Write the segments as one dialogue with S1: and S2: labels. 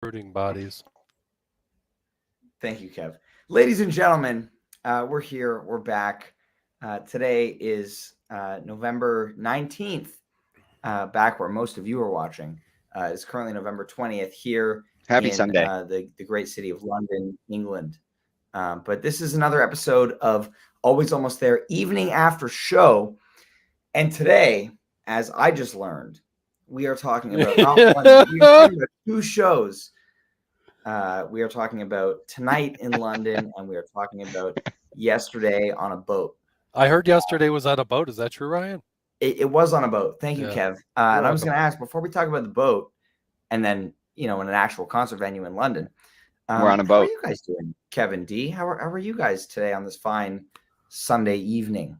S1: Brooding bodies.
S2: Thank you, Kev. Ladies and gentlemen, we're here. We're back. Today is November 19th, back where most of you are watching. It's currently November 20th here
S3: Happy
S2: in
S3: Sunday.
S2: the great city of London, England. But this is another episode of Always Almost There evening after show. And today, as I just learned, we are talking about not one, we are talking about two shows. We are talking about Tonight in London, and we are talking about Yesterday on a Boat.
S1: I heard yesterday was on a boat. Is that true, Ryan?
S2: It was on a boat. Thank you,
S1: Yeah.
S2: Kev. And I was
S1: welcome.
S2: going to ask, before we talk about the boat, and then, in an actual concert venue in London,
S3: We're on a
S2: how are
S3: boat.
S2: you guys doing, Kevin D? How are you guys today on this fine Sunday evening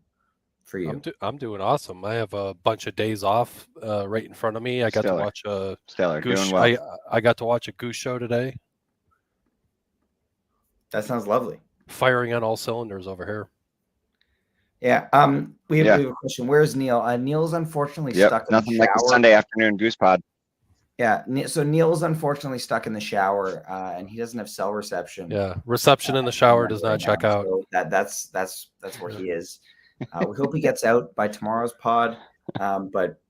S2: for you?
S1: I'm doing awesome. I have a bunch of days off right in front of me. I got
S3: Stellar.
S1: to watch a
S3: Stellar,
S1: Goose.
S3: doing well.
S1: I got to watch a Goose show today.
S2: That sounds lovely.
S1: Firing on all cylinders over here.
S2: Yeah. We have a question. Where's Neil? Neil's unfortunately stuck in
S3: Nothing
S2: the
S3: like
S2: shower.
S3: the Sunday afternoon Goose Pod.
S2: Yeah. So Neil's unfortunately stuck in the shower, and he doesn't have cell reception.
S1: Yeah, reception in the shower does not check out.
S2: So that's where he is. We hope he gets out by tomorrow's pod, but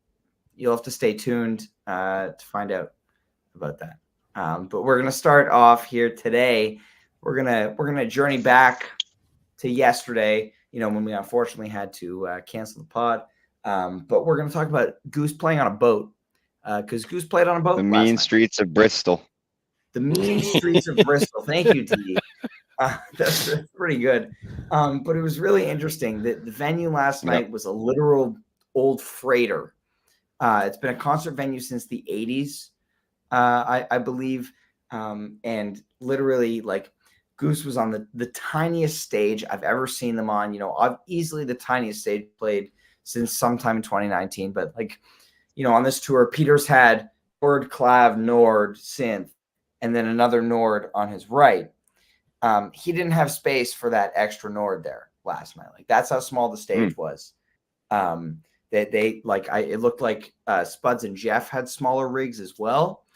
S2: you'll have to stay tuned to find out about that. But we're gonna start off here today. We're gonna journey back to yesterday. When we unfortunately had to cancel the pod. But we're gonna talk about Goose playing on a boat because Goose played on a boat.
S3: The
S2: last
S3: mean
S2: night.
S3: streets of Bristol.
S2: The mean streets of Bristol. Thank you, T. That's pretty good. But it was really interesting. The venue last night was a literal old freighter. It's been a concert venue since the 80s, I believe. And literally, like, Goose was on the tiniest stage I've ever seen them on. I've easily the tiniest stage played since sometime in 2019. But, on this tour, Peters had Nord, Clav, Nord, Synth, and then another Nord on his right. He didn't have space for that extra Nord there last night. Like, that's how small the stage was. It looked like Spuds and Jeff had smaller rigs as well,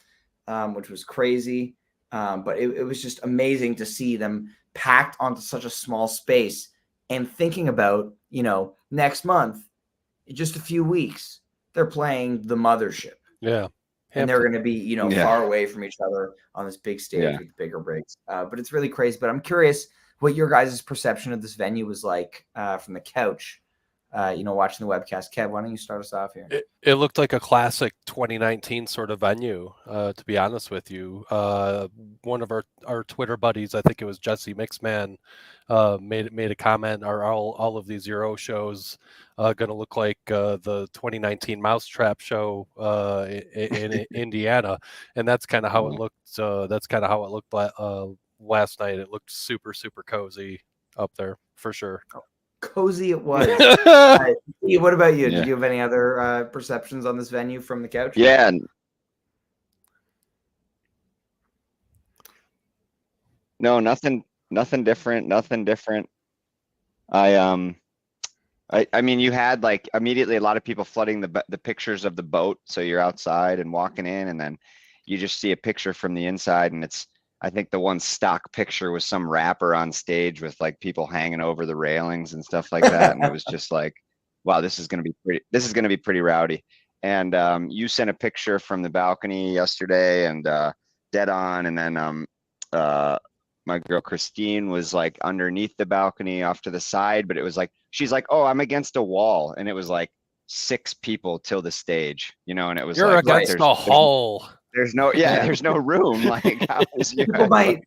S2: which was crazy. But it was just amazing to see them packed onto such a small space and thinking about, next month, in just a few weeks, they're playing the Mothership.
S1: Yeah.
S2: And they're going to be, far away from each other on this big stage with bigger rigs. But it's really crazy. But I'm curious what your guys' perception of this venue was like from the couch, watching the webcast. Kev, why don't you start us off here?
S1: It looked like a classic 2019 sort of venue, to be honest with you. One of our Twitter buddies, I think it was Jesse Mixman, made a comment, are all of these Euro shows going to look like the 2019 Mousetrap show in Indiana? And that's kind of how it looked. That's kind of how it looked last night. It looked super, super cozy up there for sure.
S2: Cozy it was. What about you? Did you have any other perceptions on this venue from the couch?
S3: Yeah. No, nothing different. Nothing different. I mean, you had like immediately a lot of people flooding the pictures of the boat. So you're outside and walking in, and then you just see a picture from the inside, and I think the one stock picture was some rapper on stage with like people hanging over the railings and stuff like that. And it was just like, wow, this is going to be pretty rowdy. And you sent a picture from the balcony yesterday, and dead on. And then my girl Christine was like underneath the balcony off to the side, but it was like, she's like, oh, I'm against a wall. And it was like 6 people till the stage, and it was
S1: you're
S3: like,
S1: against a hole.
S3: There's no room. Like,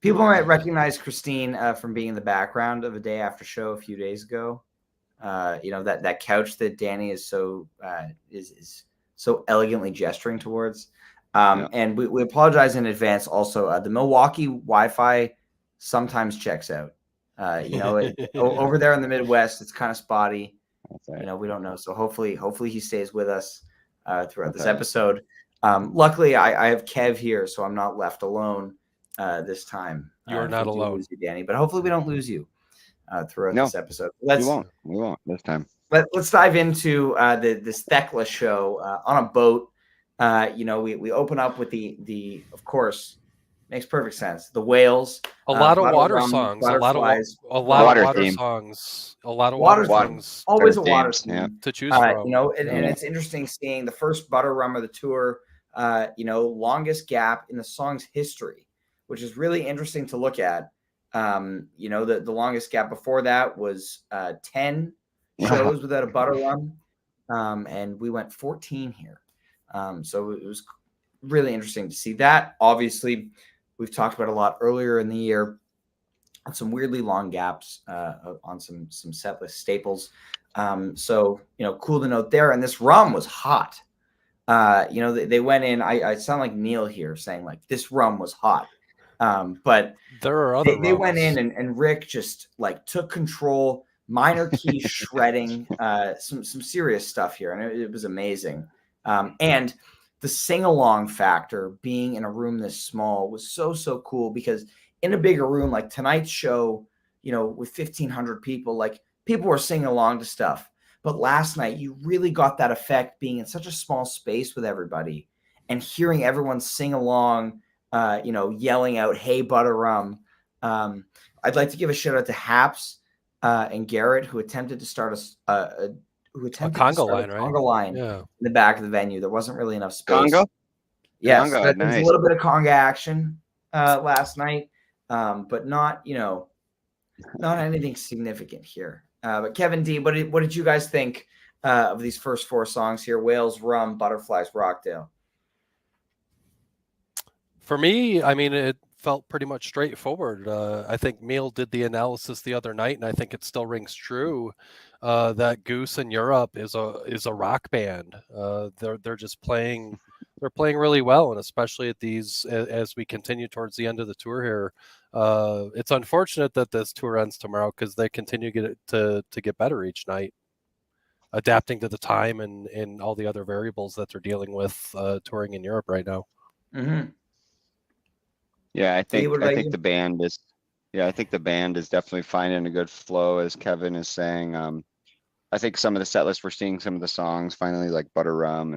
S2: people might recognize Christine from being in the background of a Day After show a few days ago. That couch that Danny is so elegantly gesturing towards. And we apologize in advance. Also, the Milwaukee Wi-Fi sometimes checks out. Over there in the Midwest, it's kind of spotty.
S3: Right.
S2: We don't know. So hopefully he stays with us throughout this episode. Luckily, I have Kev here, so I'm not left alone this time.
S1: You are not alone,
S2: lose you, Danny. But hopefully, we don't lose you throughout this episode.
S3: We won't this time.
S2: Let's dive into this Thekla show on a boat. we open up with the of course, makes perfect sense. The whales,
S1: A lot of
S2: butter
S1: water
S2: rum,
S1: songs,
S2: butterflies,
S1: a lot of
S3: Water
S1: water
S3: theme.
S1: songs, a lot of
S2: water
S1: water
S3: Water,
S2: theme,
S1: songs
S2: always a
S3: water
S2: water
S3: themes, yeah.
S2: theme.
S1: to choose from.
S2: And
S3: Yeah.
S2: it's interesting seeing the first butter rum of the tour. Longest gap in the song's history, which is really interesting to look at. The longest gap before that was 10 shows without a butter rum, and we went 14 here. So it was really interesting to see that. Obviously, we've talked about a lot earlier in the year on some weirdly long gaps on some set list staples. So cool to note there. And this rum was hot. They went in. I sound like Neil here saying like this rum was hot. But
S1: there are other
S2: they went in
S1: rums.
S2: and Rick just like took control, minor key shredding, some serious stuff here, and it was amazing. And the sing along factor, being in a room this small, was so cool, because in a bigger room like tonight's show, with 1,500 people, like people were singing along to stuff. But last night, you really got that effect being in such a small space with everybody and hearing everyone sing along, yelling out, "Hey, butter rum." I'd like to give a shout out to Haps and Garrett, who attempted to start a
S1: Conga line, right?
S2: conga line
S1: Yeah.
S2: in the back of the venue. There wasn't really enough space.
S3: Congo?
S2: Yes,
S3: Congo,
S2: there was
S3: nice.
S2: a little bit of conga action last night, but not anything significant here. But Kevin D, what did you guys think of these first 4 songs here? Whales, Rum, Butterflies, Rockdale.
S1: For me, I mean, it felt pretty much straightforward. I think Meal did the analysis the other night, and I think it still rings true that Goose in Europe is a rock band. They're just playing. They're playing really well, and especially at these as we continue towards the end of the tour here. It's unfortunate that this tour ends tomorrow, because they continue to get better each night, adapting to the time and all the other variables that they're dealing with touring in Europe right now.
S2: Mm-hmm.
S3: Yeah, I think
S2: you?
S3: the band is. Yeah, I think the band is definitely finding a good flow, as Kevin is saying. I think some of the set lists, we're seeing some of the songs finally, like Butter Rum,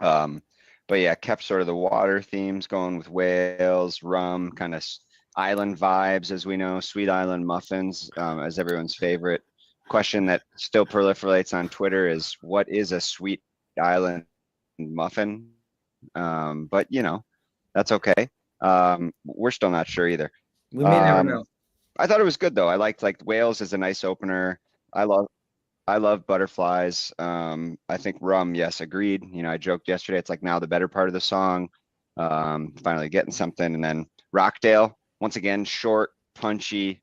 S3: and but yeah, kept sort of the water themes going with whales, rum, kind of island vibes, as we know, Sweet Island muffins, as everyone's favorite. Question that still proliferates on Twitter is, what is a Sweet Island muffin? But that's okay. We're still not sure either.
S2: We may never know.
S3: I thought it was good though. I liked Whales is a nice opener. I love Butterflies. I think Rum, yes, agreed. I joked yesterday, it's like now the better part of the song. Finally getting something. And then Rockdale, once again, short, punchy,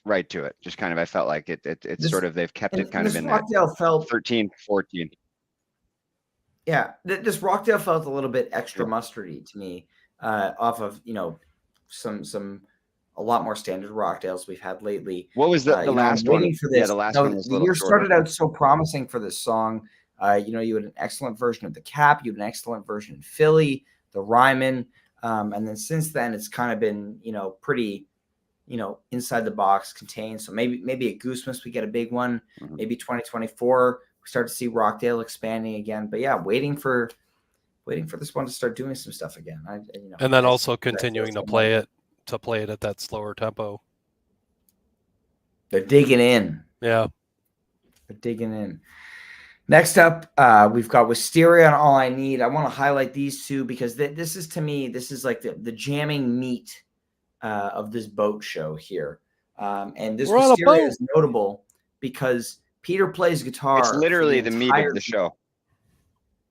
S3: right to it. Just kind of, I felt like it's sort of, they've kept it kind of in
S2: Rockdale
S3: that
S2: felt
S3: 13, 14.
S2: Yeah, this Rockdale felt a little bit extra mustardy to me, off of a lot more standard Rockdales we've had lately.
S3: What was the last one?
S2: Waiting for this.
S3: Yeah, the last one was a
S2: the
S3: little
S2: year
S3: shorter.
S2: started out so promising for this song. You had an excellent version of the Cap. You had an excellent version in Philly, the Ryman, and then since then it's kind of been pretty inside the box, contained. So maybe at Goosemas we get a big one.
S3: Mhm.
S2: Maybe 2024 we start to see Rockdale expanding again. But yeah, waiting for this one to start doing some stuff again.
S1: And then also continuing to play it at that slower tempo.
S2: They're digging in.
S1: Yeah.
S2: They're digging in. Next up, we've got Wisteria and All I Need. I want to highlight these two because this is, to me, this is like the jamming meat of this boat show here. And this Wisteria is notable because Peter plays guitar.
S3: It's literally the meat of the show.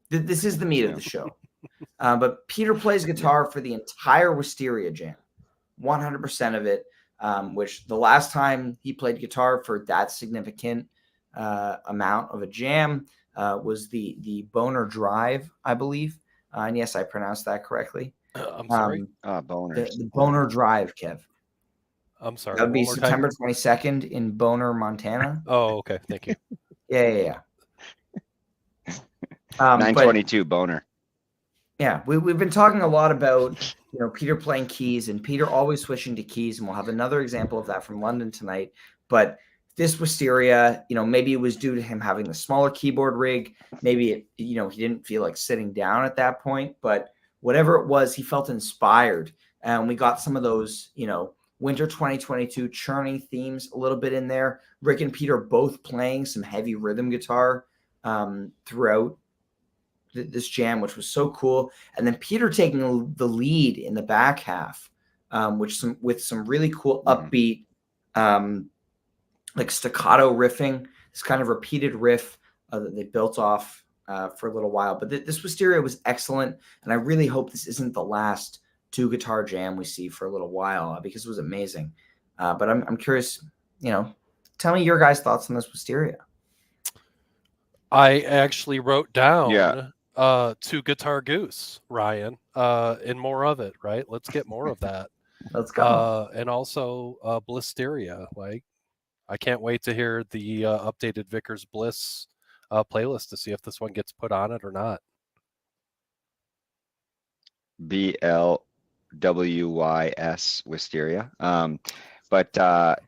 S2: This is the meat of the show. But Peter plays guitar for the entire Wisteria jam, 100% of it, which the last time he played guitar for that significant amount of a jam was the Boner Drive, I believe. And yes, I pronounced that correctly.
S3: I'm sorry. Boner.
S2: The Boner Drive, Kev.
S1: I'm sorry.
S2: That would be September 22nd in Boner, Montana.
S1: Oh, okay. Thank you.
S2: Yeah.
S3: 922 Boner.
S2: Yeah, we've been talking a lot about Peter playing keys and Peter always switching to keys, and we'll have another example of that from London tonight. But this Wisteria, maybe it was due to him having the smaller keyboard rig. Maybe he didn't feel like sitting down at that point, but whatever it was, he felt inspired. And we got some of those, winter 2022 churning themes a little bit in there. Rick and Peter both playing some heavy rhythm guitar throughout this jam, which was so cool. And then Peter taking the lead in the back half, with some really cool upbeat, like staccato riffing, this kind of repeated riff that they built off for a little while. But this Wisteria was excellent, and I really hope this isn't the last 2-guitar jam we see for a little while, because it was amazing. But I'm curious, tell me your guys' thoughts on this Wisteria.
S1: I actually wrote down
S3: Yeah.
S1: 2-guitar Goose, Ryan, and more of it, right? Let's get more of that.
S2: Let's go.
S1: And also Blisteria. Like, I can't wait to hear the updated Vickers Bliss playlist to see if this one gets put on it or not.
S3: BLWYS Wisteria. But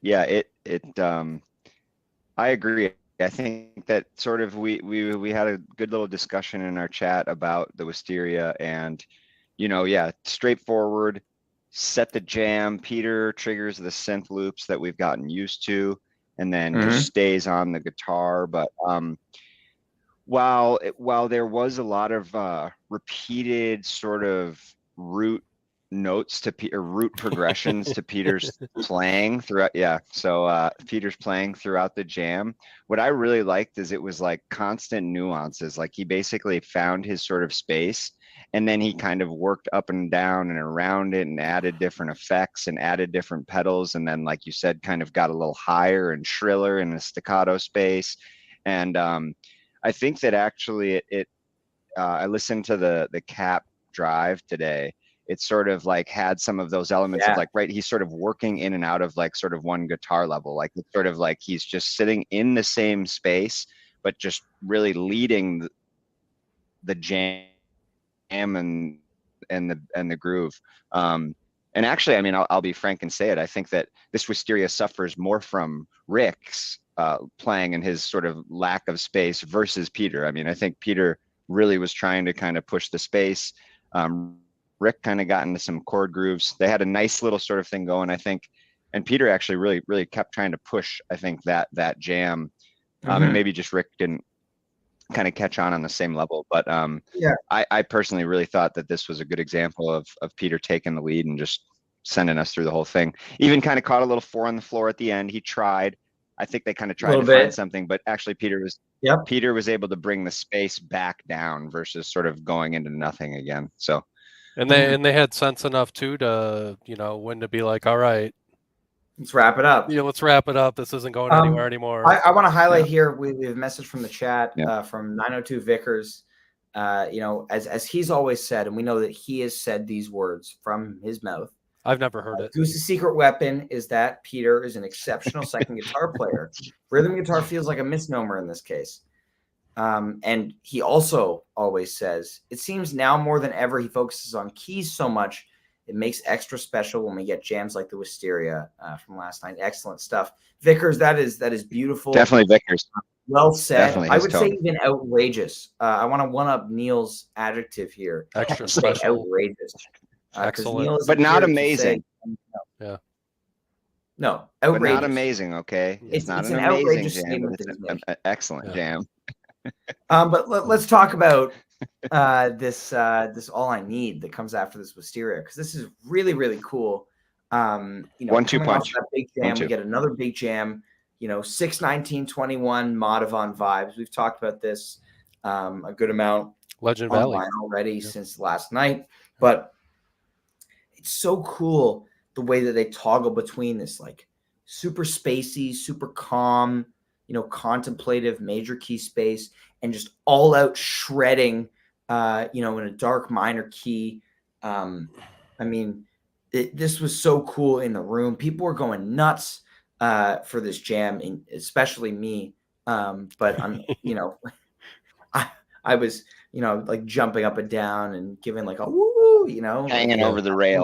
S3: yeah, I agree. I think that sort of we had a good little discussion in our chat about the Wisteria, and yeah, straightforward, set the jam. Peter triggers the synth loops that we've gotten used to, and then just stays on the guitar. But while there was a lot of repeated sort of root notes or root progressions to Peter's playing throughout. Yeah. So Peter's playing throughout the jam. What I really liked is it was like constant nuances. Like he basically found his sort of space, and then he kind of worked up and down and around it and added different effects and added different pedals. And then, like you said, kind of got a little higher and shriller in the staccato space. And I think that actually I listened to the Cap Drive today. It sort of like had some of those elements of like, right, he's sort of working in and out of like sort of one guitar level. Like it's sort of like he's just sitting in the same space, but just really leading the jam and the groove. And actually, I mean, I'll be frank and say it. I think that this Wisteria suffers more from Rick's playing and his sort of lack of space versus Peter. I mean, I think Peter really was trying to kind of push the space. Rick kind of got into some chord grooves. They had a nice little sort of thing going, I think. And Peter actually really kept trying to push, I think, that jam. And maybe just Rick didn't kind of catch on the same level. But yeah, I personally really thought that this was a good example of Peter taking the lead and just sending us through the whole thing. Even kind of caught a little 4 on the floor at the end. He tried. I think they kind of tried to find something, but actually Peter was able to bring the space back down versus sort of going into nothing again. So.
S1: And they had sense enough too to when to be like, all right,
S2: let's wrap it up.
S1: Let's wrap it up. This isn't going anywhere anymore.
S2: I want to highlight here. We have a message from the chat from 902 Vickers. As he's always said, and we know that he has said these words from his mouth.
S1: I've never heard it.
S2: Goose's secret weapon is that Peter is an exceptional second guitar player. Rhythm guitar feels like a misnomer in this case. And he also always says, it seems now more than ever he focuses on keys so much, it makes extra special when we get jams like the Wisteria from last night. Excellent stuff. Vickers, that is beautiful.
S3: Definitely Vickers.
S2: Well said.
S3: Definitely
S2: I would say even outrageous. I want to one-up Neil's adjective here.
S1: Extra special.
S2: Outrageous.
S1: Excellent.
S3: But not amazing.
S1: Yeah.
S2: No, outrageous.
S3: But not amazing, okay? It's not an amazing jam, but it's an excellent jam.
S2: But let's talk about this All I Need that comes after this Wisteria, because this is really, really cool.
S3: 1-2 punch.
S2: That big jam, we get another big jam. 6/19/21 Modavon vibes. We've talked about this a good amount.
S1: Legend Valley
S2: already since last night, but it's so cool the way that they toggle between this like super spacey, super calm, contemplative major key space and just all out shredding, in a dark minor key. I mean, this was so cool in the room. People were going nuts for this jam, especially me. But I'm, I was, like jumping up and down and giving like a woo,
S3: hanging over the rail.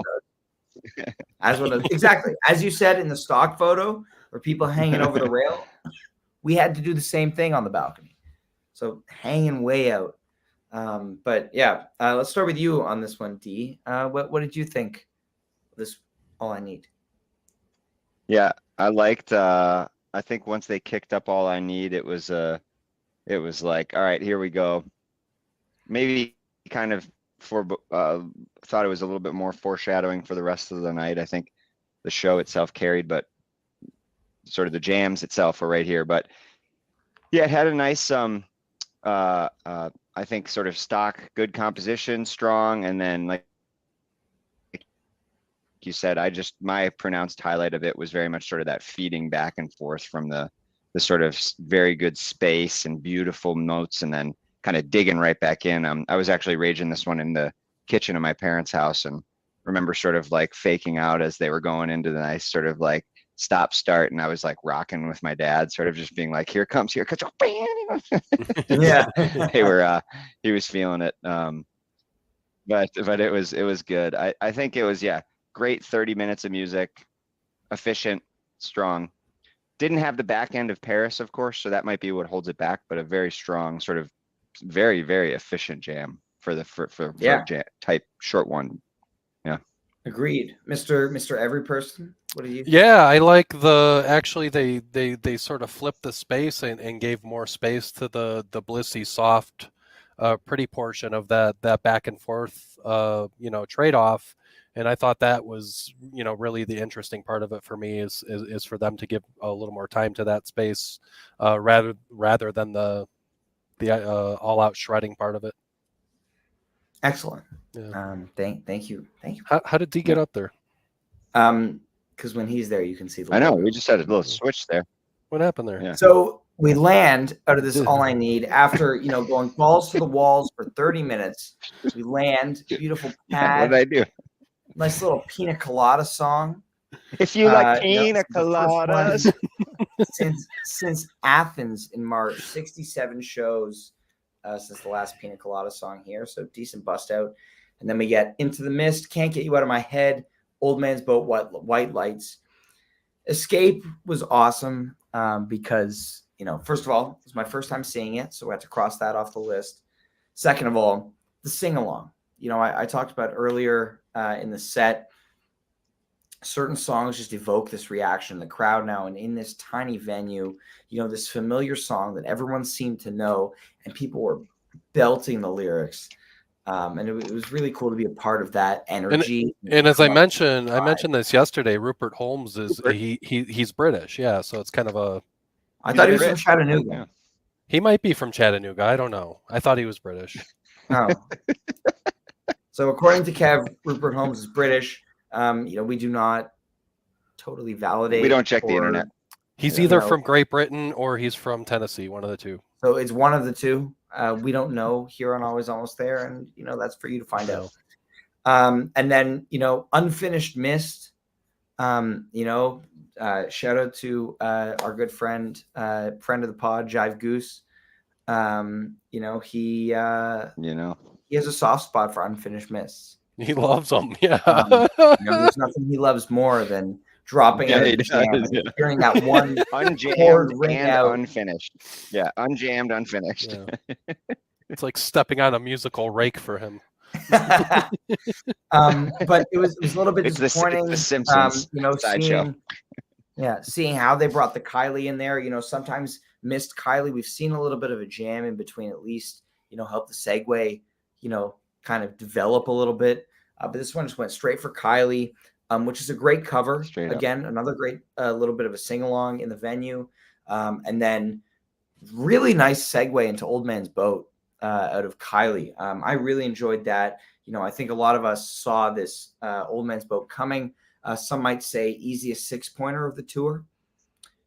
S2: Exactly as you said in the stock photo, or people hanging over the rail, we had to do the same thing on the balcony. So hanging way out. But yeah, let's start with you on this one, D. What did you think of this All I Need?
S3: Yeah, I liked, I think once they kicked up All I Need, it was like, all right, here we go. Maybe kind of thought it was a little bit more foreshadowing for the rest of the night. I think the show itself carried, but sort of the jams itself were right here. But yeah, it had a nice, I think sort of stock, good composition, strong, and then like you said, my pronounced highlight of it was very much sort of that feeding back and forth from the sort of very good space and beautiful notes, and then kind of digging right back in. I was actually raging this one in the kitchen of my parents' house, and remember sort of like faking out as they were going into the nice sort of like stop start, and I was like rocking with my dad, sort of just being like, here comes.
S2: Yeah.
S3: He was feeling it. But it was good. I think it was, yeah, great 30 minutes of music, efficient, strong. Didn't have the back end of Paris, of course, so that might be what holds it back, but a very strong, sort of very, very efficient jam for a type short one. Yeah.
S2: Agreed. Mr. Every Person, what do you think?
S1: Yeah, I like actually they sort of flipped the space and gave more space to the blissy soft pretty portion of that back and forth trade-off. And I thought that was, really the interesting part of it for me is for them to give a little more time to that space rather than the all out shredding part of it.
S2: Excellent.
S1: Yeah.
S2: Thank you.
S1: How did D get up there?
S2: Because when he's there, you can see the
S3: I know,
S2: logo.
S3: we just had a little switch there.
S1: What happened there?
S3: Yeah.
S2: So we land out of this All I Need after, going balls to the walls for 30 minutes. We land, beautiful
S3: Yeah,
S2: pad,
S3: what did I do?
S2: nice little pina colada song.
S3: If you like
S2: the
S3: pina
S2: first
S3: coladas.
S2: one since Athens in March, 67 shows since the last pina colada song here. So decent bust out. And then we get Into the Mist, Can't Get You Out of My Head, Old Man's Boat, White Lights. Escape was awesome because, first of all, it was my first time seeing it, so I had to cross that off the list. Second of all, the sing-along. I talked about earlier in the set, certain songs just evoke this reaction in the crowd now, and in this tiny venue, this familiar song that everyone seemed to know, and people were belting the lyrics. And it was really cool to be a part of that energy.
S1: And as I mentioned this yesterday, Rupert Holmes he's British, yeah. So it's kind of a.
S2: I thought he was from Chattanooga.
S3: Yeah.
S1: He might be from Chattanooga. I don't know. I thought he was British.
S2: Oh. So according to Kev, Rupert Holmes is British. We do not totally validate.
S3: We don't check the internet.
S1: He's either from Great Britain or he's from Tennessee, one of the two.
S2: So it's one of the two. We don't know here on Always Almost There, and that's for you to find out. And then Unfinished Mist. Shout out to our good friend of the pod, Jive Goose. He has a soft spot for Unfinished Mists.
S1: He loves them. Yeah.
S2: There's nothing he loves more than dropping it, hearing that one
S3: unjammed and unfinished. Yeah, unjammed, unfinished.
S1: Yeah. It's like stepping on a musical rake for him.
S2: But it was a little bit disappointing.
S3: It's the Simpsons sideshow.
S2: Seeing how they brought the Kylie in there. Sometimes missed Kylie. We've seen a little bit of a jam in between, at least help the segue kind of develop a little bit. But this one just went straight for Kylie, which is a great cover. Again, another great little bit of a sing-along in the venue. And then really nice segue into Old Man's Boat out of Kylie. I really enjoyed that. I think a lot of us saw this Old Man's Boat coming. Some might say easiest 6-pointer of the tour.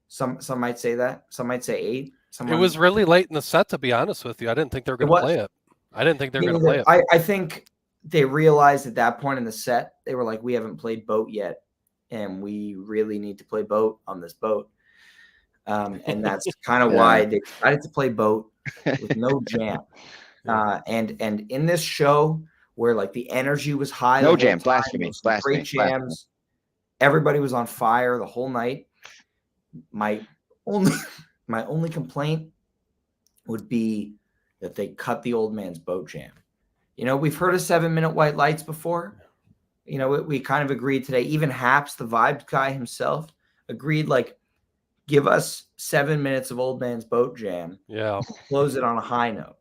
S2: Some might say that. Some might say 8.
S1: It was really late in the set, to be honest with you. I didn't think they were going to play it. I didn't think they were going to play it.
S2: I think they realized at that point in the set, they were like, we haven't played Boat yet, and we really need to play Boat on this boat. And that's kind of why they decided to play Boat with no jam. And in this show where like the energy was high,
S3: no jam, blasphemy,
S2: great jams, everybody was on fire the whole night. my only complaint would be that they cut the old man's boat jam. We've heard of 7-minute white lights before. We kind of agreed today. Even Haps, the Vibes guy himself, agreed, like, give us 7 minutes of old man's boat jam.
S1: Yeah.
S2: Close it on a high note.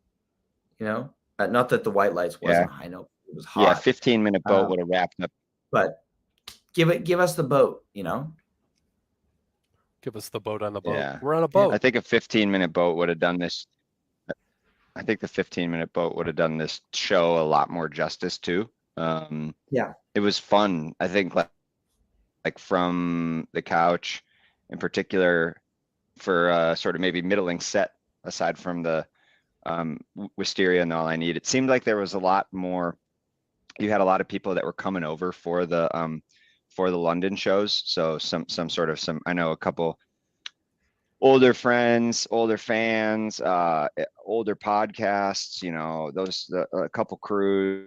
S2: Not that the white lights wasn't a high note. It was hot.
S3: Yeah, 15-minute boat would have wrapped up.
S2: But give us the boat,
S1: Give us the boat on the boat.
S3: Yeah.
S1: We're on a boat.
S3: I think a 15-minute boat would have done this. I think the 15-minute boat would have done this show a lot more justice too.
S2: Yeah.
S3: It was fun. I think like from the couch in particular for sort of maybe middling set aside from the Wisteria and All I Need. It seemed like there was a lot more. You had a lot of people that were coming over for the London shows. So some I know a couple older friends, older fans, older podcasts, a couple crews,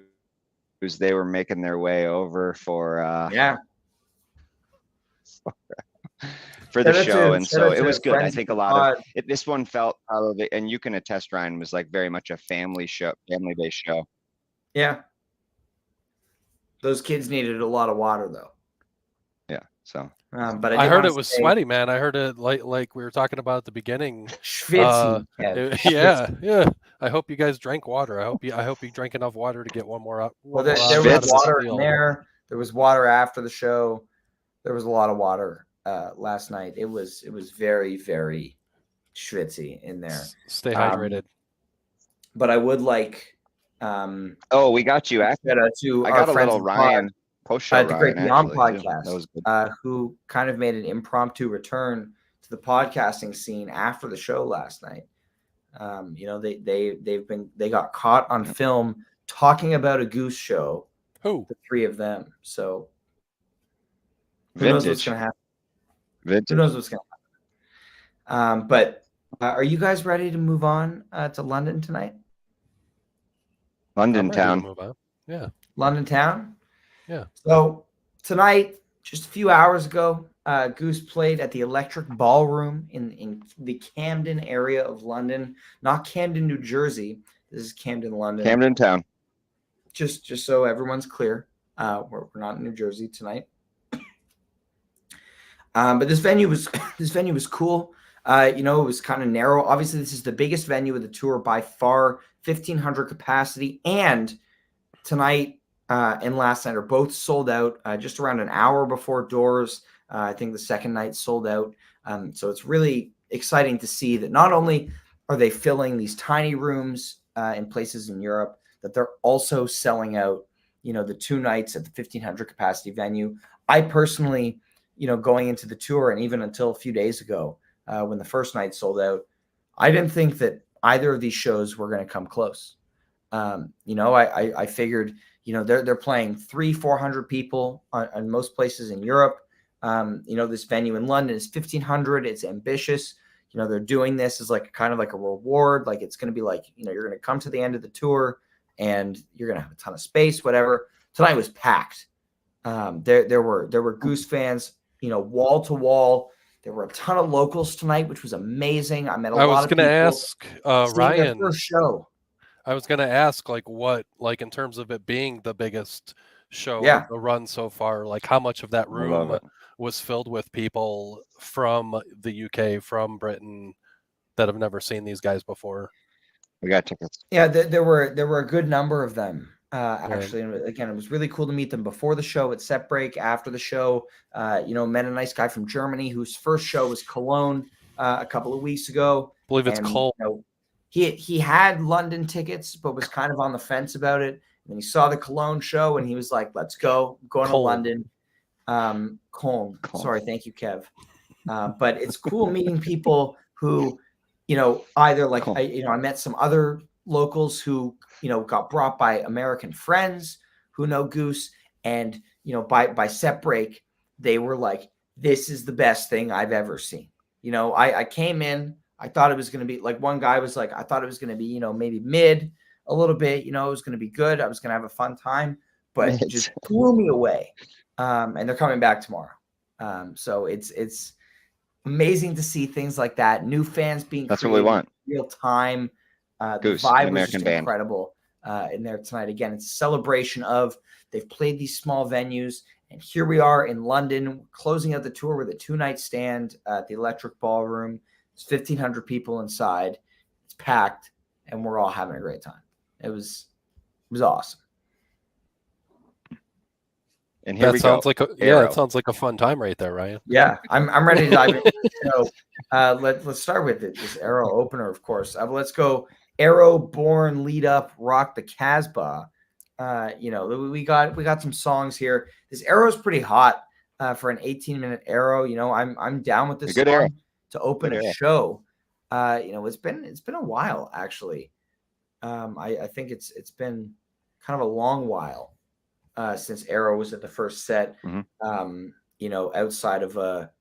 S3: they were making their way over for for the show. And so it was good. I think a lot of it, this one felt probably, and you can attest, Ryan, was like very much a family based show.
S2: Yeah. Those kids needed a lot of water though.
S3: Yeah. So,
S2: but
S1: I heard it was sweaty, man. I heard it like we were talking about at the beginning.
S2: Schwitzy.
S1: Yeah. I hope you guys drank water. I hope you drank enough water to get one more up.
S2: Well, there was water in there. There was water after the show. There was a lot of water last night. It was very, very schwitzy in there.
S1: Stay hydrated.
S2: But I would like.
S3: We got you. I got a little Ryan. Post-show
S2: the Great Beyond
S3: actually,
S2: podcast, who kind of made an impromptu return to the podcasting scene after the show last night. They got caught on film talking about a Goose show.
S1: Who?
S2: The three of them. So who
S3: Vintage.
S2: knows what's going to happen?
S3: Vintage.
S2: Who knows what's going to happen? But are you guys ready to move on to London tonight?
S3: London town.
S1: Yeah.
S2: London town.
S1: Yeah.
S2: So tonight, just a few hours ago, Goose played at the Electric Ballroom in the Camden area of London, not Camden, New Jersey. This is Camden, London.
S3: Camden town.
S2: Just so everyone's clear, we're not in New Jersey tonight. But this venue was cool. It was kind of narrow. Obviously, this is the biggest venue of the tour by far, 1,500 capacity, and tonight. And last night are both sold out just around an hour before doors. I think the second night sold out. So it's really exciting to see that not only are they filling these tiny rooms in places in Europe, that they're also selling out, the 2 nights at the 1,500 capacity venue. I personally, going into the tour and even until a few days ago when the first night sold out, I didn't think that either of these shows were going to come close. I figured, they're playing 300-400 people on most places in Europe. This venue in London is 1,500. It's ambitious. They're doing this as like kind of like a reward. Like it's going to be like, you're going to come to the end of the tour and you're going to have a ton of space, whatever. Tonight was packed. There were Goose fans, wall to wall. There were a ton of locals tonight, which was amazing. I met a lot of people.
S1: I was going to ask Ryan.
S2: Their first show.
S1: I was going to ask, what in terms of it being the biggest show of the run so far, how much of that room was filled with people from the UK, from Britain, that have never seen these guys before?
S3: We got tickets.
S2: Yeah, there were a good number of them, actually. And again, it was really cool to meet them before the show at Set Break, after the show. Met a nice guy from Germany whose first show was Cologne a couple of weeks ago.
S1: I believe it's Cologne.
S2: He had London tickets, but was kind of on the fence about it. And then he saw the Cologne show, and he was like, "Let's go, I'm going to London." Cologne. Sorry, thank you, Kev. But it's cool meeting people who, either I met some other locals who, got brought by American friends who know Goose, and by Set Break, they were like, "This is the best thing I've ever seen." I came in. I thought it was going to be one guy was like, I thought it was going to be, maybe mid a little bit, it was going to be good. I was going to have a fun time, but it just blew me away. And they're coming back tomorrow. So it's amazing to see things like that. New fans being
S3: That's what we
S2: created
S3: want.
S2: in real time. The
S3: Goose,
S2: vibe
S3: an
S2: was just
S3: American band.
S2: incredible in there tonight. Again, it's a celebration of they've played these small venues, and here we are in London, closing out the tour with a 2-night stand at the Electric Ballroom. There's 1,500 people inside. It's packed, and we're all having a great time. It was awesome.
S3: And here
S1: That
S3: we
S1: sounds
S3: go.
S1: like
S3: Arrow.
S1: it sounds like a fun time right there, Ryan.
S2: Yeah, I'm ready to dive into the show. Let's start with it. This Arrow opener, of course. Let's go. Arrow, Born, Lead Up, Rock the Casbah. We got some songs here. This Arrow is pretty hot for an 18-minute Arrow. I'm down with this
S3: A good Arrow.
S2: song to open
S3: Good
S2: a
S3: Arrow.
S2: show. It's been a while actually. I think it's been kind of a long while since Arrow was at the first set. Outside of a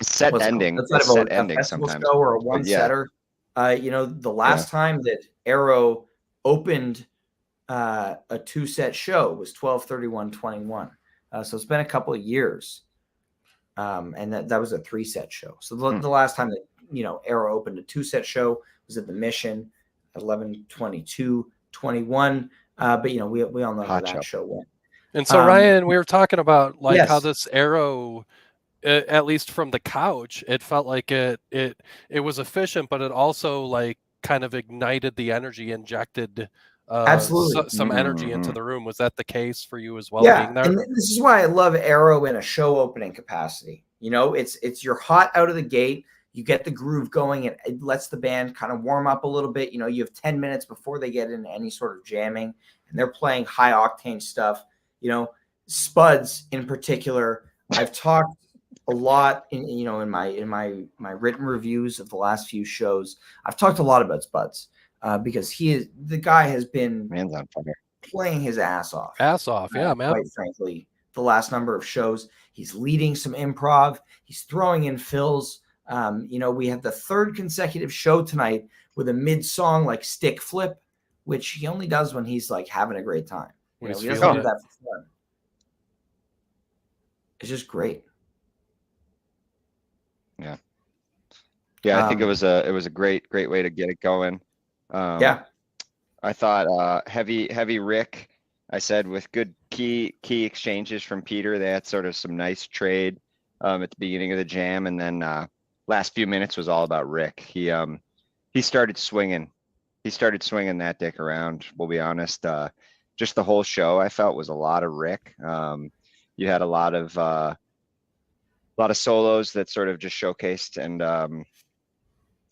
S3: Set ending.
S2: outside of
S3: Set
S2: a
S3: ending
S2: festival
S3: sometimes.
S2: show or a
S3: But
S2: one
S3: yeah.
S2: setter. The last time that Arrow opened a 2-set show was 12/31/21. So it's been a couple of years. And that was a 3-set show. So the last time that Arrow opened a 2-set show was at the Mission at 11/22/21. But we all know how that show went.
S1: And so Ryan, we were talking about how this Arrow, at least from the couch, it felt like it was efficient, but it also kind of ignited the energy, injected
S2: absolutely
S1: some energy into the room. Was that the case for you as well?
S2: Yeah,
S1: being there?
S2: and this is why I love Arrow in a show opening capacity. It's you're hot out of the gate. You get the groove going. It lets the band kind of warm up a little bit. You have 10 minutes before they get into any sort of jamming, and they're playing high octane stuff. Spuds in particular. I've talked a lot in my written reviews of the last few shows. I've talked a lot about Spuds because the guy has been
S3: man's on fire,
S2: playing his ass off.
S1: Yeah, man.
S2: Quite frankly, the last number of shows, he's leading some improv. He's throwing in fills. We had the 3rd consecutive show tonight with a mid-song stick flip, which he only does when he's having a great time. He doesn't do that for fun. It's just great.
S3: Yeah. I think it was a great way to get it going. I thought heavy Rick. I said with good key exchanges from Peter, they had sort of some nice trade at the beginning of the jam, and then last few minutes was all about Rick. He started swinging. He started swinging that dick around. We'll be honest. Just the whole show I felt was a lot of Rick. You had a lot of solos that sort of just showcased, and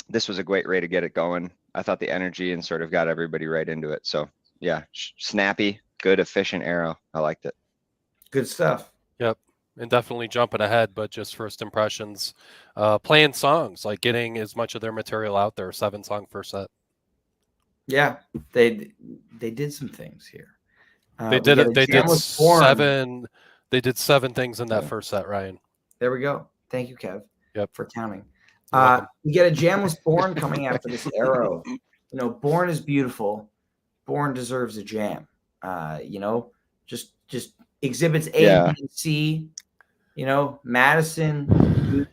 S3: this was a great way to get it going. I thought the energy and sort of got everybody right into it. So yeah, snappy, good, efficient Arrow. I liked it.
S2: Good stuff.
S1: Yep. And definitely jumping ahead, but just first impressions, playing songs, getting as much of their material out there. 7-song first set.
S2: Yeah, they did some things here.
S1: They did 7. They did 7 things in that first set, Ryan.
S2: There we go. Thank you, Kev.
S1: Yep.
S2: For counting. We get a Jam Was Born coming after this Arrow. Born is beautiful. Born deserves a jam. Just exhibits A, B, and C. Madison,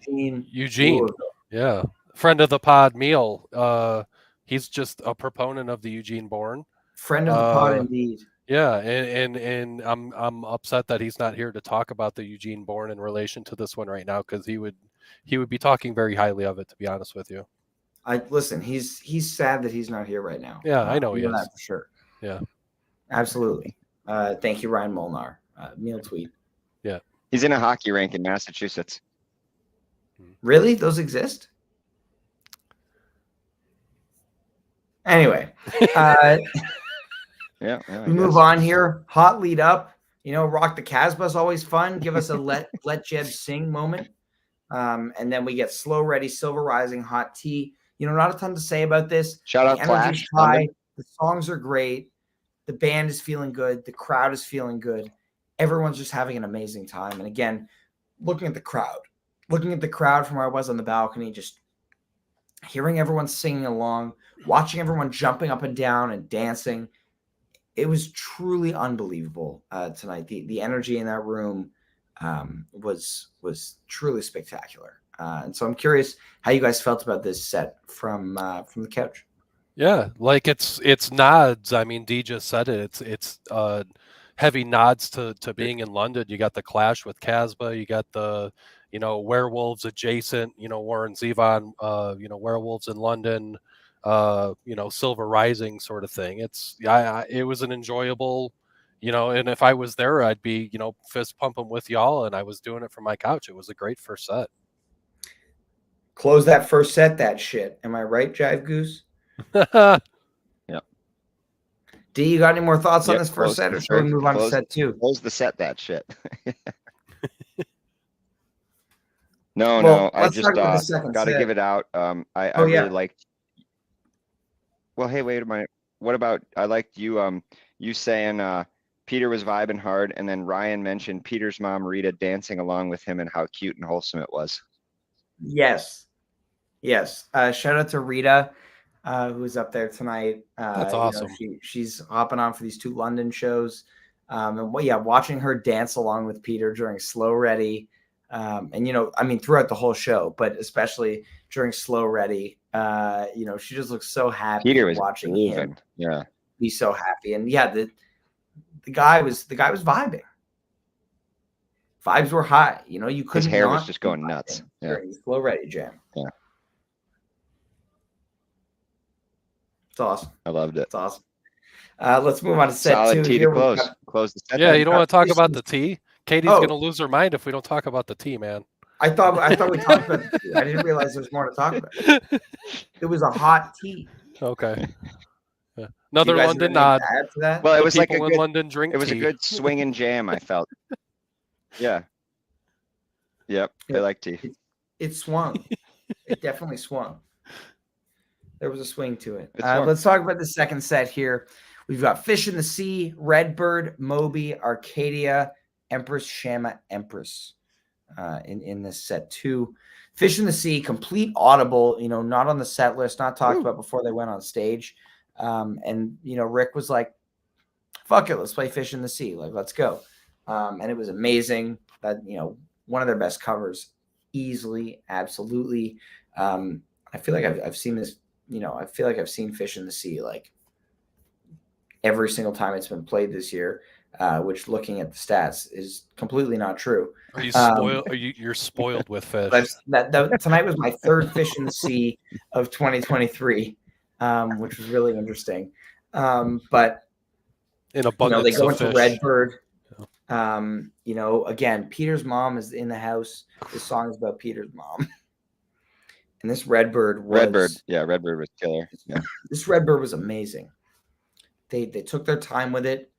S1: Eugene. Yeah. Friend of the pod, Meal. He's just a proponent of the Eugene Born.
S2: Friend of the pod, indeed.
S1: Yeah, and I'm upset that he's not here to talk about the Eugene Born in relation to this one right now, because he would be talking very highly of it, to be honest with you.
S2: Listen, he's sad that he's not here right now.
S1: Yeah, I know he is.
S2: That for sure.
S1: Yeah,
S2: absolutely. Thank you, Ryan Molnar. Meal tweet.
S1: Yeah,
S3: he's in a hockey rink in Massachusetts.
S2: Really? Those exist? Anyway,
S3: we
S2: move on here. Hot lead up. Rock the Casbah is always fun. Give us a let Jeb sing moment. And then we get Slow Ready, Silver Rising, Hot Tea. Not a ton to say about this.
S3: Shout out
S2: Clash. High. The songs are great. The band is feeling good. The crowd is feeling good. Everyone's just having an amazing time. And again, looking at the crowd from where I was on the balcony, just hearing everyone singing along, watching everyone jumping up and down and dancing. It was truly unbelievable tonight. The energy in that room was truly spectacular. And so I'm curious how you guys felt about this set from the couch.
S1: Yeah, like it's nods. I mean, Dee just said it. It's heavy nods to being in London. You got the Clash with Casbah. You got the werewolves adjacent. Warren Zevon. Werewolves in London. Silver Rising sort of thing. It was an enjoyable. And if I was there, I'd be fist pumping with y'all, and I was doing it from my couch. It was a great first set.
S2: Close that first set, that shit. Am I right, Jive Goose?
S3: Yep.
S2: D, you got any more thoughts on this first set, or should we move on to set two?
S3: Close the set, that shit. No, I just got to give it out. I really liked. Well, hey, wait a minute. What about I liked you you saying Peter was vibing hard, and then Ryan mentioned Peter's mom Rita dancing along with him and how cute and wholesome it was.
S2: Yes. Shout out to Rita, who's up there tonight.
S1: That's awesome.
S2: She's hopping on for these 2 London shows. And watching her dance along with Peter during Slow Ready. And throughout the whole show, but especially during Slow Ready, she just looks so happy.
S3: Peter was
S2: watching
S3: him.
S2: Yeah. Be so happy. And the guy was vibing. Vibes were high. You couldn't.
S3: His hair was just going nuts. Yeah.
S2: Slow Ready jam.
S3: Yeah.
S2: It's awesome.
S3: I loved it.
S2: It's awesome. Let's move on to set
S3: Solid
S2: 2.
S3: T to close the set.
S1: Yeah, you don't want to talk about the tea? Katie's gonna lose her mind if we don't talk about the tea, man.
S2: I thought we talked about the tea. I didn't realize there's more to talk about. It was a hot tea.
S1: Okay. Yeah. Another London nod.
S2: Add to that?
S3: Well, it was like a good
S1: London drink.
S3: It was a good swing and jam. I felt. Yeah. Yep. I like tea.
S2: It swung. It definitely swung. There was a swing to it. Let's talk about the second set here. We've got Fish in the Sea, Redbird, Moby, Arcadia, Empress, Shama, Empress in this set 2. Fish in the Sea, complete audible, not on the set list, not talked about before they went on stage. And Rick was like, fuck it, let's play Fish in the Sea. Like, let's go. And it was amazing. That, one of their best covers, easily, absolutely. I feel like I've seen this, I feel like I've seen Fish in the Sea like every single time it's been played this year, which, looking at the stats, is completely not true.
S1: Are you spoiled? You're spoiled with Fish.
S2: Tonight was my 3rd Fish in the Sea of 2023, which was really interesting. But
S1: in abundance,
S2: they go into
S1: fish.
S2: Redbird. Again, Peter's mom is in the house. This song is about Peter's mom. And this Redbird was
S3: killer. Yeah.
S2: This Redbird was amazing. They took their time with it.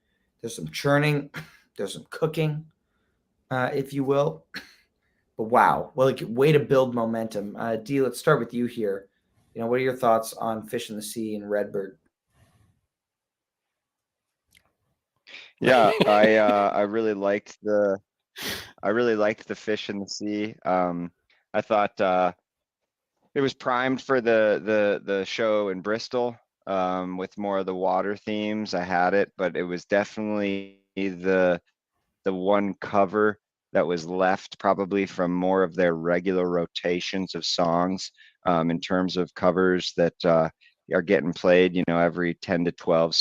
S2: There's some churning, there's some cooking, if you will. But wow, well, way to build momentum. Dee, let's start with you here. What are your thoughts on Fish in the Sea and Redbird?
S3: Yeah, I really liked the Fish in the Sea. I thought it was primed for the show in Bristol with more of the water themes. I had it, but it was definitely the one cover that was left probably from more of their regular rotations of songs in terms of covers that are getting played, every 10 to 12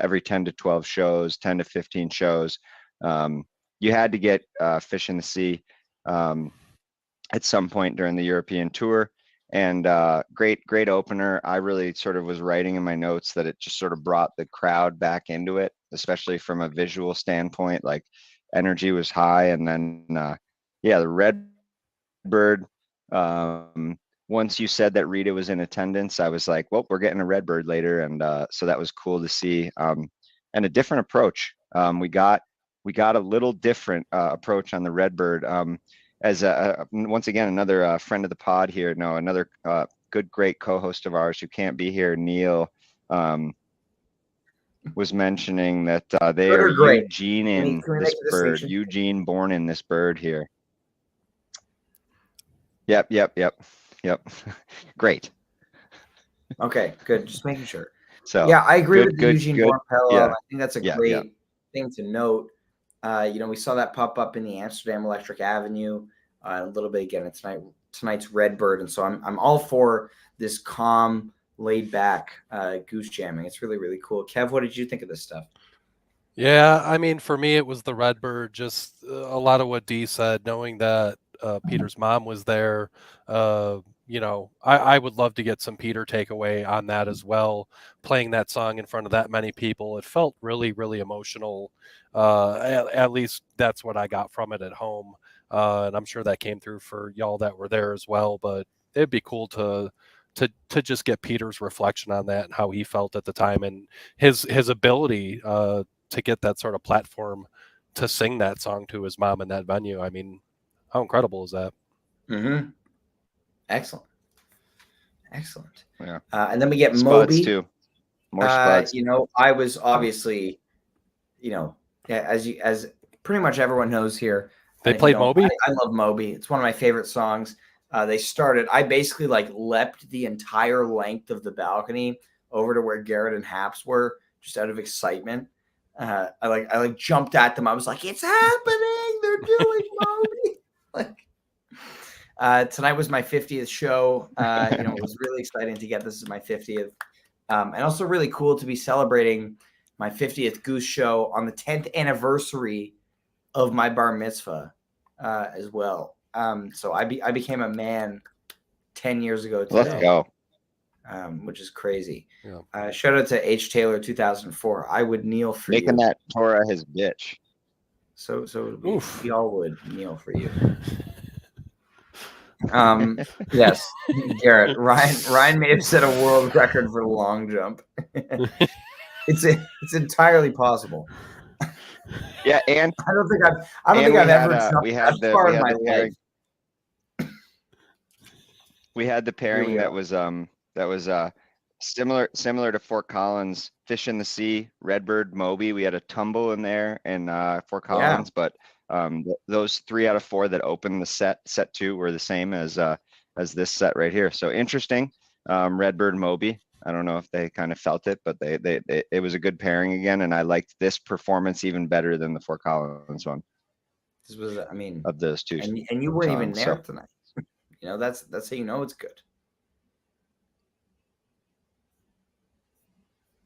S3: every 10 to 12 shows, 10 to 15 shows. You had to get Fish in the Sea at some point during the European tour. And great opener. I really sort of was writing in my notes that it just sort of brought the crowd back into it, especially from a visual standpoint. Like, energy was high. And then the Redbird, once you said that Rita was in attendance, I was like, well, we're getting a Redbird later. And so that was cool to see. And a different approach. We got a little different approach on the Redbird. As once again, another friend of the pod here, another great co-host of ours who can't be here, Neil, was mentioning that they are Eugene in this bird. Eugene born in this bird here. Yep. Great.
S2: Okay, good. Just making sure.
S3: So
S2: yeah, I agree with the Eugene born parallel. Yeah. I think that's a great thing to note. We saw that pop up in the Amsterdam Electric Avenue a little bit again. It's tonight's Redbird, and so I'm all for this calm, laid back goose jamming. It's really, really cool. Kev, what did you think of this stuff?
S1: Yeah, I mean, for me, it was the Redbird. Just a lot of what Dee said, knowing that Peter's mom was there. I would love to get some Peter takeaway on that as well. Playing that song in front of that many people, it felt really, really emotional. At least that's what I got from it at home, and I'm sure that came through for y'all that were there as well. But it'd be cool to just get Peter's reflection on that and how he felt at the time and his ability. To get that sort of platform to sing that song to his mom in that venue. I mean, how incredible is that?
S2: Mm-hmm. Excellent.
S3: Yeah.
S2: And then we get
S3: Spuds
S2: Moby
S3: too. More spuds.
S2: I was obviously, as pretty much everyone knows here.
S1: They played Moby?
S2: I love Moby. It's one of my favorite songs. I basically leapt the entire length of the balcony over to where Garrett and Haps were just out of excitement. I jumped at them. I was like, it's happening. They're doing Moby. Tonight was my 50th show. It was really exciting to get this as my 50th. And also really cool to be celebrating my 50th Goose show on the 10th anniversary of my bar mitzvah as well. So I became a man 10 years ago today.
S3: Let's go.
S2: Which is crazy.
S1: Yeah.
S2: Shout out to H. Taylor 2004. I would kneel for
S3: Making
S2: you.
S3: that Torah his bitch.
S2: So we all would kneel for you. Yes, Garrett. Ryan may have set a world record for long jump. It's entirely possible.
S3: Yeah, and
S2: I don't think I've ever jumped that far in my life.
S3: We had the pairing that was similar to Fort Collins, Fish in the Sea, Redbird, Moby. We had a tumble in there in Fort Collins, but those 3 out of 4 that opened the set 2 were the same as this set right here. So interesting. Redbird, Moby. I don't know if they kind of felt it, but it was a good pairing again, and I liked this performance even better than the Fort Collins one.
S2: This was,
S3: of those two,
S2: and you weren't even there tonight. That's how you know it's good.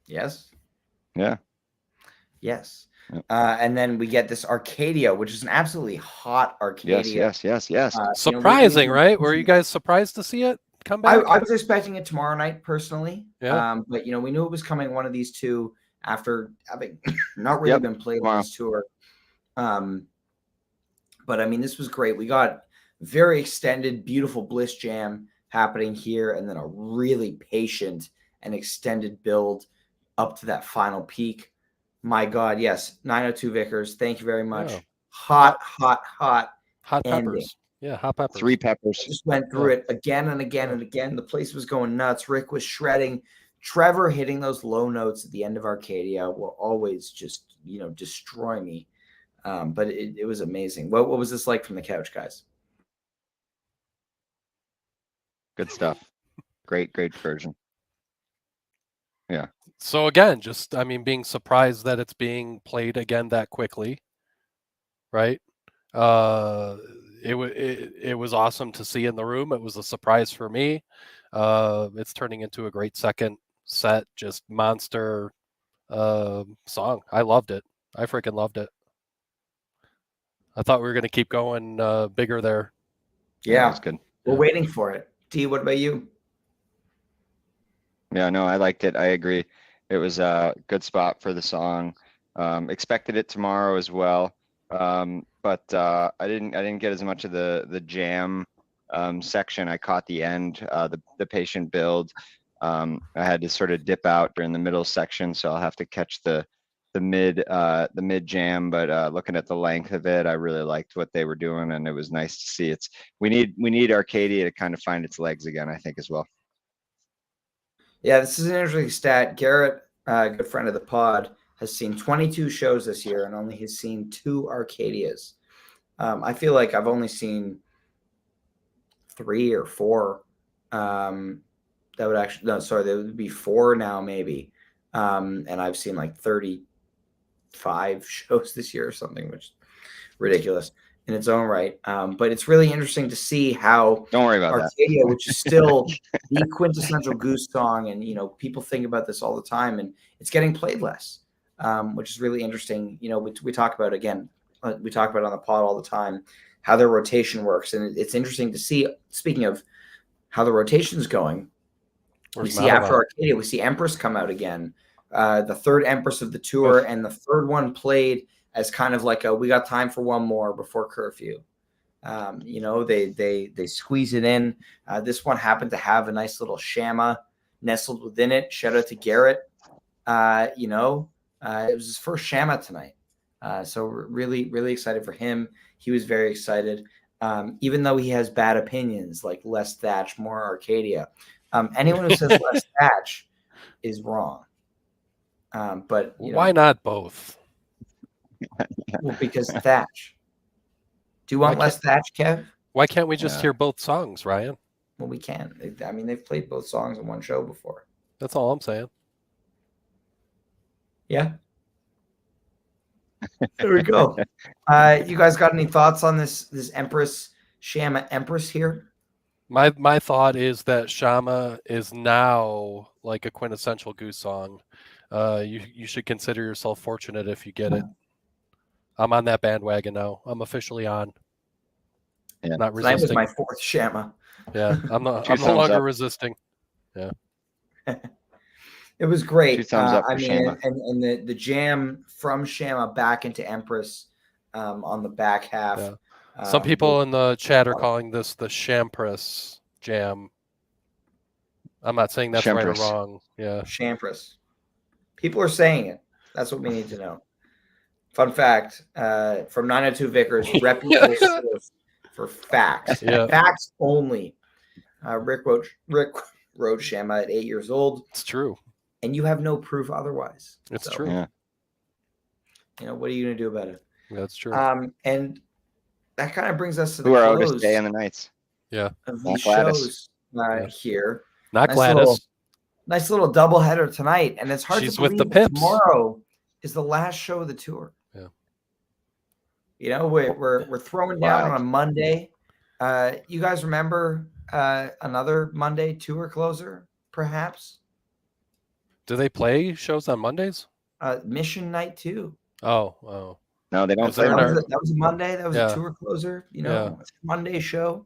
S2: Yes.
S3: Yeah.
S2: Yes. Yep. And then we get this Arcadia, which is an absolutely hot Arcadia.
S3: Yes.
S1: Surprising, right? Were you guys surprised to see it come back?
S2: I was expecting it tomorrow night personally.
S1: Yeah.
S2: But we knew it was coming one of these two after having not really been played on this tour. But this was great. We got very extended, beautiful Bliss Jam happening here, and then a really patient and extended build up to that final peak. My God, yes. 902 Vickers, thank you very much. Oh. Hot ending.
S1: Peppers. Yeah, hot peppers.
S3: 3 peppers.
S2: I just went through it again and again and again. The place was going nuts. Rick was shredding. Trevor hitting those low notes at the end of Arcadia will always just, destroy me. But it was amazing. What was this like from the couch, guys?
S3: Good stuff. Great version. Yeah.
S1: So again, just being surprised that it's being played again that quickly, right? It was awesome to see in the room. It was a surprise for me. It's turning into a great second set, just monster song. I loved it. I freaking loved it. I thought we were going to keep going bigger there.
S2: Yeah,
S3: that's good.
S2: We're waiting for it. T, what about you?
S3: Yeah, no, I liked it. I agree. It was a good spot for the song. Expected it tomorrow as well. But I didn't get as much of the jam section. I caught the end, the patient build. I had to sort of dip out during the middle section, so I'll have to catch the mid jam. But looking at the length of it, I really liked what they were doing, and it was nice to see. We need Arcadia to kind of find its legs again, I think, as well.
S2: Yeah, this is an interesting stat. Garrett, a good friend of the pod, has seen 22 shows this year and only has seen 2 Arcadias. I feel like I've only seen 3 or 4. There would be 4 now, maybe. And I've seen like 30 5 shows this year or something, which is ridiculous in its own right. But it's really interesting to see how
S3: Don't worry about that.
S2: Arcadia, which is still the quintessential Goose song, and people think about this all the time, and it's getting played less, which is really interesting. We talk about we talk about it on the pod all the time how their rotation works, and it's interesting to see. Speaking of how the rotation's going, we see after Arcadia, we see Empress come out again, the third Empress of the tour, and the third one played as kind of like we got time for one more before curfew. They squeeze it in. This one happened to have a nice little Shama nestled within it. Shout out to Garrett. It was his first Shama tonight. So really, really excited for him. He was very excited. Even though he has bad opinions, like less Thatch, more Arcadia. Anyone who says less Thatch is wrong. But
S1: why not both?
S2: Well, because Thatch. Do you want less Thatch, Kev?
S1: Why can't we just hear both songs, Ryan?
S2: Well, we can. I mean, they've played both songs in one show before.
S1: That's all I'm saying.
S2: Yeah. There we go. You guys got any thoughts on this Empress, Shama Empress here?
S1: My thought is that Shama is now like a quintessential Goose song. You should consider yourself fortunate if you get it. I'm on that bandwagon now. I'm officially on.
S3: Yeah.
S1: Not resisting.
S2: That was my fourth Shama.
S1: Yeah, I'm no longer resisting. Yeah.
S2: It was great.
S3: 2 thumbs up for
S2: Shama.
S3: Shama.
S2: And the jam from Shama back into Empress on the back half.
S1: Yeah. Some people in the chat are calling this the Shampress jam. I'm not saying that's right or wrong. Yeah.
S2: Shampress. People are saying it. That's what we need to know. Fun fact from 902 Vickers, reputable source for facts.
S1: Yeah.
S2: Facts only. Rick wrote Shama at 8 years old.
S1: It's true.
S2: And you have no proof otherwise.
S1: It's true.
S3: Yeah.
S2: What are you going to do about it?
S1: That's true.
S2: And that kind of brings us to the
S3: Who are
S2: close
S3: August Day and the Nights?
S1: Yeah.
S2: Of these shows here.
S1: Not Gladys.
S2: Nice little doubleheader tonight. And it's hard to believe
S1: with the Pips.
S2: Tomorrow is the last show of the tour.
S1: Yeah.
S2: We're throwing down on a Monday. You guys remember another Monday tour closer, perhaps?
S1: Do they play shows on Mondays?
S2: Mission Night 2.
S1: Oh.
S3: No, they don't play.
S2: That was a Monday. That was a tour closer. Monday show.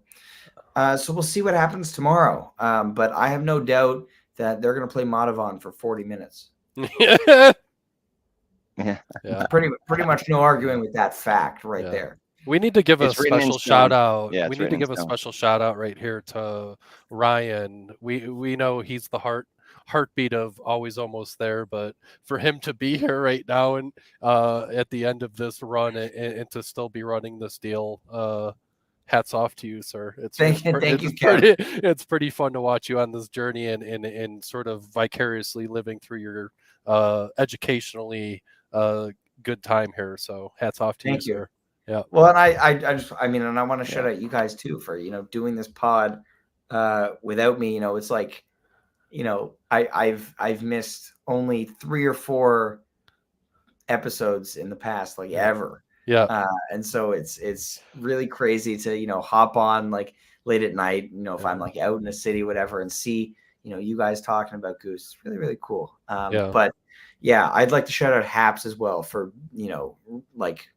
S2: So we'll see what happens tomorrow. But I have no doubt that they're going to play Madhavan for 40 minutes.
S3: Yeah.
S2: Pretty much no arguing with that fact there.
S1: We need to give a special shout out.
S3: Yeah,
S1: we need to give a special shout out right here to Ryan. We know he's the heartbeat of Always Almost There, but for him to be here right now and at the end of this run and to still be running this deal, hats off to you, sir.
S2: Thank you.
S1: It's pretty fun to watch you on this journey and sort of vicariously living through your educationally good time here. So hats off to you, sir. Yeah.
S2: Well, and I want to shout out you guys too for doing this pod without me. It's like I've missed only 3 or 4 episodes in the past, like ever.
S1: Yeah.
S2: And so it's really crazy to hop on like late at night, if I'm like out in the city, whatever, and see you guys talking about Goose. It's really, really cool. But yeah, I'd like to shout out Haps as well for like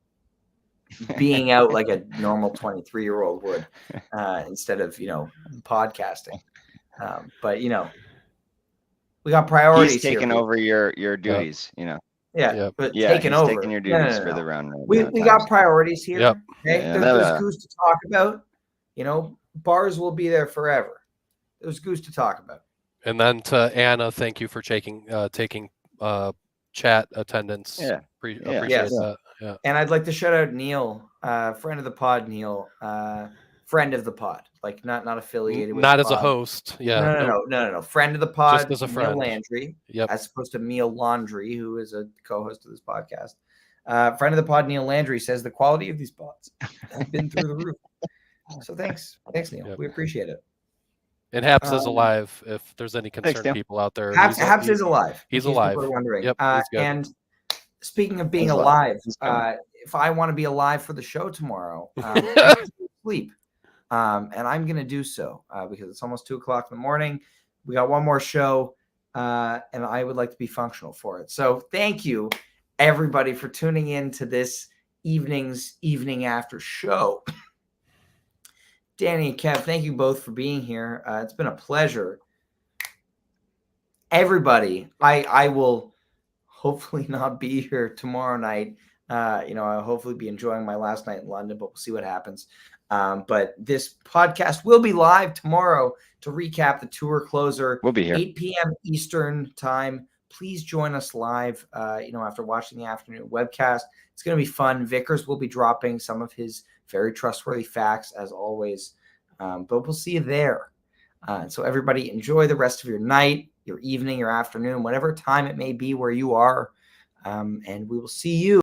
S2: being out like a normal 23-year-old would instead of podcasting. But we got priorities.
S3: He's taking over your duties.
S2: But taking over.
S3: Taking your duties for the round.
S2: We got priorities here.
S1: Yep.
S2: Okay? There's Goose to talk about. Bars will be there forever. There's Goose to talk about.
S1: And then to Anna, thank you for taking chat attendance.
S3: Yeah.
S1: Appreciate that. Yeah.
S2: And I'd like to shout out Neil, friend of the pod, Neil, friend of the pod, like not affiliated with
S1: not
S2: the
S1: as a
S2: pod.
S1: host. Yeah.
S2: No. Friend of the pod,
S1: just as a friend.
S2: Neil Landry,
S1: yep.
S2: As opposed to Neil Laundry, who is a co-host of this podcast. Friend of the pod, Neil Landry, says the quality of these pods has been through the roof. So thanks, Neil. Yep. We appreciate it.
S1: And Haps is alive. If there's any concerned people out there,
S2: Haps is alive.
S1: He's alive.
S2: People are wondering.
S1: Yep, he's good.
S2: And Speaking of being
S3: Thanks a lot.
S2: alive,
S3: Thanks for having me.
S2: if I want to be alive for the show tomorrow, I need to sleep. And I'm going to do so because it's almost 2:00 in the morning. We got one more show, and I would like to be functional for it. So thank you, everybody, for tuning in to this evening after show. Danny and Kev, thank you both for being here. It's been a pleasure. Everybody, I will hopefully not be here tomorrow night. I'll hopefully be enjoying my last night in London, but we'll see what happens. But this podcast will be live tomorrow to recap the tour closer.
S3: We'll be here.
S2: 8 p.m. Eastern time. Please join us live, after watching the afternoon webcast. It's going to be fun. Vickers will be dropping some of his very trustworthy facts, as always. But we'll see you there. So everybody enjoy the rest of your night, your evening, your afternoon, whatever time it may be where you are. And we will see you.